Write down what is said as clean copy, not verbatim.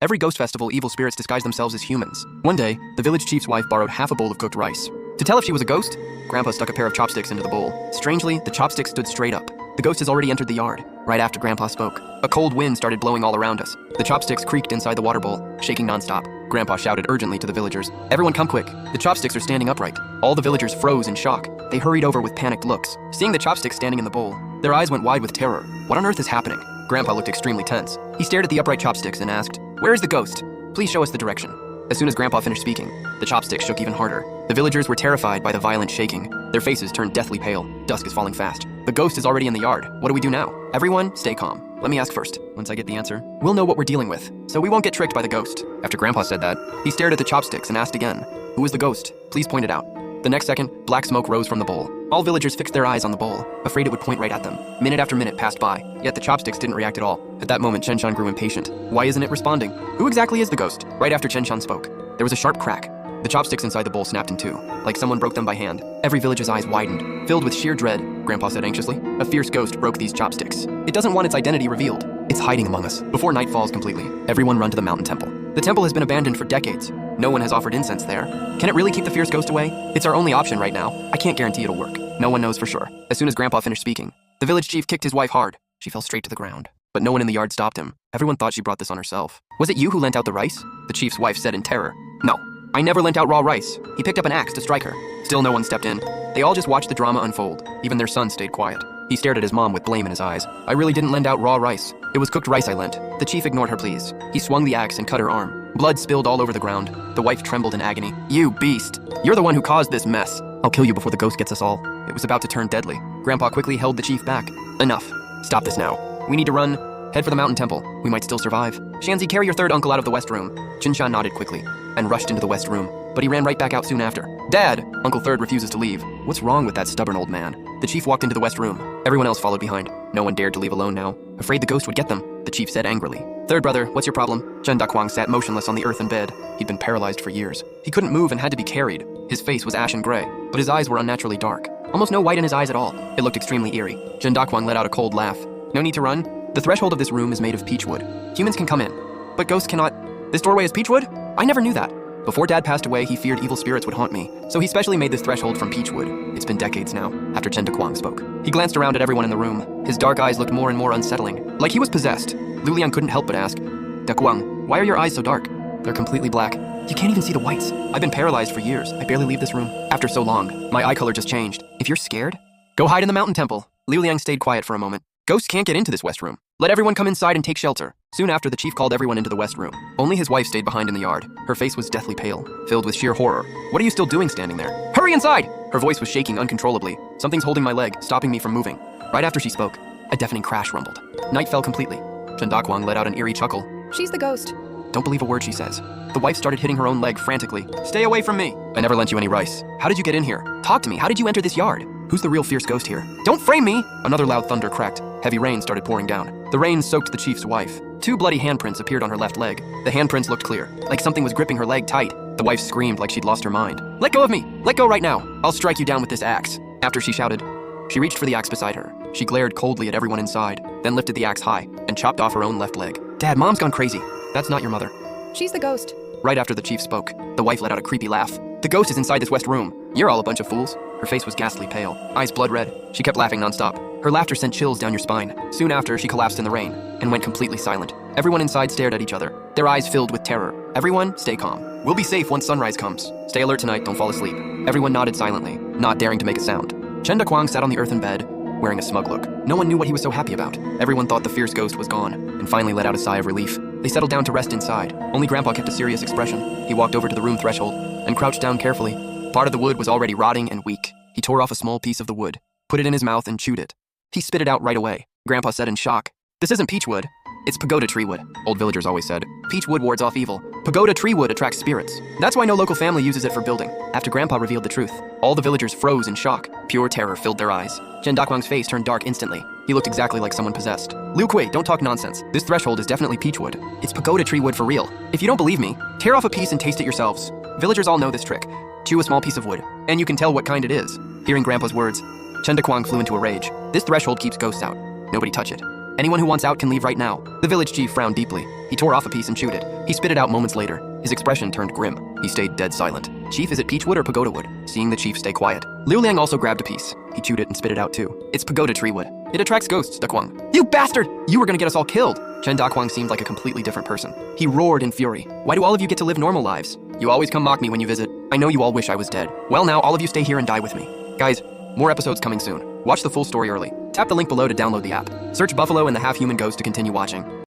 Every ghost festival, evil spirits disguise themselves as humans. One day, the village chief's wife borrowed half a bowl of cooked rice. To tell if she was a ghost, Grandpa stuck a pair of chopsticks into the bowl. Strangely, the chopsticks stood straight up. The ghost has already entered the yard. Right after Grandpa spoke, a cold wind started blowing all around us. The chopsticks creaked inside the water bowl, shaking nonstop. Grandpa shouted urgently to the villagers, "Everyone come quick. The chopsticks are standing upright." All the villagers froze in shock. They hurried over with panicked looks. Seeing the chopsticks standing in the bowl, their eyes went wide with terror. What on earth is happening? Grandpa looked extremely tense. He stared at the upright chopsticks and asked, "Where is the ghost? Please show us the direction." As soon as Grandpa finished speaking, the chopsticks shook even harder. The villagers were terrified by the violent shaking. Their faces turned deathly pale. Dusk is falling fast. The ghost is already in the yard. What do we do now? Everyone, stay calm. Let me ask first. Once I get the answer, we'll know what we're dealing with, so we won't get tricked by the ghost. After Grandpa said that, he stared at the chopsticks and asked again, "Who is the ghost? Please point it out." The next second, black smoke rose from the bowl. All villagers fixed their eyes on the bowl, afraid it would point right at them. Minute after minute passed by, yet the chopsticks didn't react at all. At that moment, Chen Shan grew impatient. Why isn't it responding? Who exactly is the ghost? Right after Chen Shan spoke, there was a sharp crack. The chopsticks inside the bowl snapped in two, like someone broke them by hand. Every villager's eyes widened, filled with sheer dread. Grandpa said anxiously, "A fierce ghost broke these chopsticks. It doesn't want its identity revealed. It's hiding among us." Before night falls completely, everyone run to the mountain temple. The temple has been abandoned for decades. No one has offered incense there. Can it really keep the fierce ghost away? It's our only option right now. I can't guarantee it'll work. No one knows for sure. As soon as Grandpa finished speaking, the village chief kicked his wife hard. She fell straight to the ground. But no one in the yard stopped him. Everyone thought she brought this on herself. "Was it you who lent out the rice?" The chief's wife said in terror. "No, I never lent out raw rice." He picked up an axe to strike her. Still no one stepped in. They all just watched the drama unfold. Even their son stayed quiet. He stared at his mom with blame in his eyes. "I really didn't lend out raw rice. It was cooked rice I lent." The chief ignored her pleas. He swung the axe and cut her arm. Blood spilled all over the ground. The wife trembled in agony. "You beast! You're the one who caused this mess. I'll kill you before the ghost gets us all." It was about to turn deadly. Grandpa quickly held the chief back. "Enough. Stop this now. We need to run. Head for the mountain temple. We might still survive. Shanzi, carry your third uncle out of the west room." Jinshan nodded quickly and rushed into the west room, but he ran right back out soon after. "Dad!" Uncle Third refuses to leave. What's wrong with that stubborn old man? The chief walked into the west room. Everyone else followed behind. No one dared to leave alone now, afraid the ghost would get them. The chief said angrily, "Third brother, what's your problem?" Chen Dakwang sat motionless on the earthen bed. He'd been paralyzed for years. He couldn't move and had to be carried. His face was ashen gray, but his eyes were unnaturally dark. Almost no white in his eyes at all. It looked extremely eerie. Chen Dakwang let out a cold laugh. "No need to run. The threshold of this room is made of peachwood. Humans can come in, but ghosts cannot. This doorway is peachwood? I never knew that. Before Dad passed away, he feared evil spirits would haunt me, so he specially made this threshold from peachwood. It's been decades now." After Chen Dakwang spoke, he glanced around at everyone in the room. His dark eyes looked more and more unsettling, like he was possessed. Lu Liang couldn't help but ask, "Dakwang, why are your eyes so dark?" "They're completely black. You can't even see the whites. I've been paralyzed for years. I barely leave this room. After so long, my eye color just changed. If you're scared, go hide in the mountain temple." Liu Liang stayed quiet for a moment. "Ghosts can't get into this west room. Let everyone come inside and take shelter." Soon after, the chief called everyone into the west room. Only his wife stayed behind in the yard. Her face was deathly pale, filled with sheer horror. "What are you still doing standing there? Hurry inside!" Her voice was shaking uncontrollably. "Something's holding my leg, stopping me from moving." Right after she spoke, a deafening crash rumbled. Night fell completely. Chen Dakwang let out an eerie chuckle. "She's the ghost." "Don't believe a word she says." The wife started hitting her own leg frantically. "Stay away from me! I never lent you any rice. How did you get in here? Talk to me. How did you enter this yard? Who's the real fierce ghost here? Don't frame me!" Another loud thunder cracked. Heavy rain started pouring down. The rain soaked the chief's wife. 2 bloody handprints appeared on her left leg. The handprints looked clear, like something was gripping her leg tight. The wife screamed like she'd lost her mind. "Let go of me! Let go right now! I'll strike you down with this axe." After she shouted, she reached for the axe beside her. She glared coldly at everyone inside, then lifted the axe high and chopped off her own left leg. "Dad, Mom's gone crazy. That's not your mother." "She's the ghost." Right after the chief spoke, the wife let out a creepy laugh. "The ghost is inside this west room. You're all a bunch of fools." Her face was ghastly pale, eyes blood red. She kept laughing nonstop. Her laughter sent chills down your spine. Soon after, she collapsed in the rain and went completely silent. Everyone inside stared at each other, their eyes filled with terror. "Everyone, stay calm. We'll be safe once sunrise comes. Stay alert tonight, don't fall asleep." Everyone nodded silently, not daring to make a sound. Chen Dakwang sat on the earthen bed, wearing a smug look. No one knew what he was so happy about. Everyone thought the fierce ghost was gone, and finally let out a sigh of relief. They settled down to rest inside. Only Grandpa kept a serious expression. He walked over to the room threshold and crouched down carefully. Part of the wood was already rotting and weak. He tore off a small piece of the wood, put it in his mouth and chewed it. He spit it out right away. Grandpa said in shock, "This isn't peachwood. It's pagoda tree wood." Old villagers always said, "Peach wood wards off evil. Pagoda tree wood attracts spirits. That's why no local family uses it for building." After Grandpa revealed the truth, all the villagers froze in shock. Pure terror filled their eyes. Chen Dakwang's face turned dark instantly. He looked exactly like someone possessed. "Liu Kui, don't talk nonsense. This threshold is definitely peachwood. It's pagoda tree wood for real. If you don't believe me, tear off a piece and taste it yourselves. Villagers all know this trick. Chew a small piece of wood, and you can tell what kind it is." Hearing Grandpa's words, Chen Dakwang flew into a rage. "This threshold keeps ghosts out. Nobody touch it. Anyone who wants out can leave right now. The village chief frowned deeply. He tore off a piece and chewed it. He spit it out moments later. His expression turned grim. He stayed dead silent. Chief, is it peachwood or pagoda wood? Seeing the chief stay quiet, Liu Liang also grabbed a piece. He chewed it and spit it out too. It's pagoda tree wood. It attracts ghosts, Daquang. You bastard! You were gonna get us all killed! Chen Daquang seemed like a completely different person. He roared in fury. Why do all of you get to live normal lives? You always come mock me when you visit. I know you all wish I was dead. Well, now all of you stay here and die with me. Guys, more episodes coming soon. Watch the full story early. Tap the link below to download the app. Search Buffalo and the Half-Human Ghost to continue watching.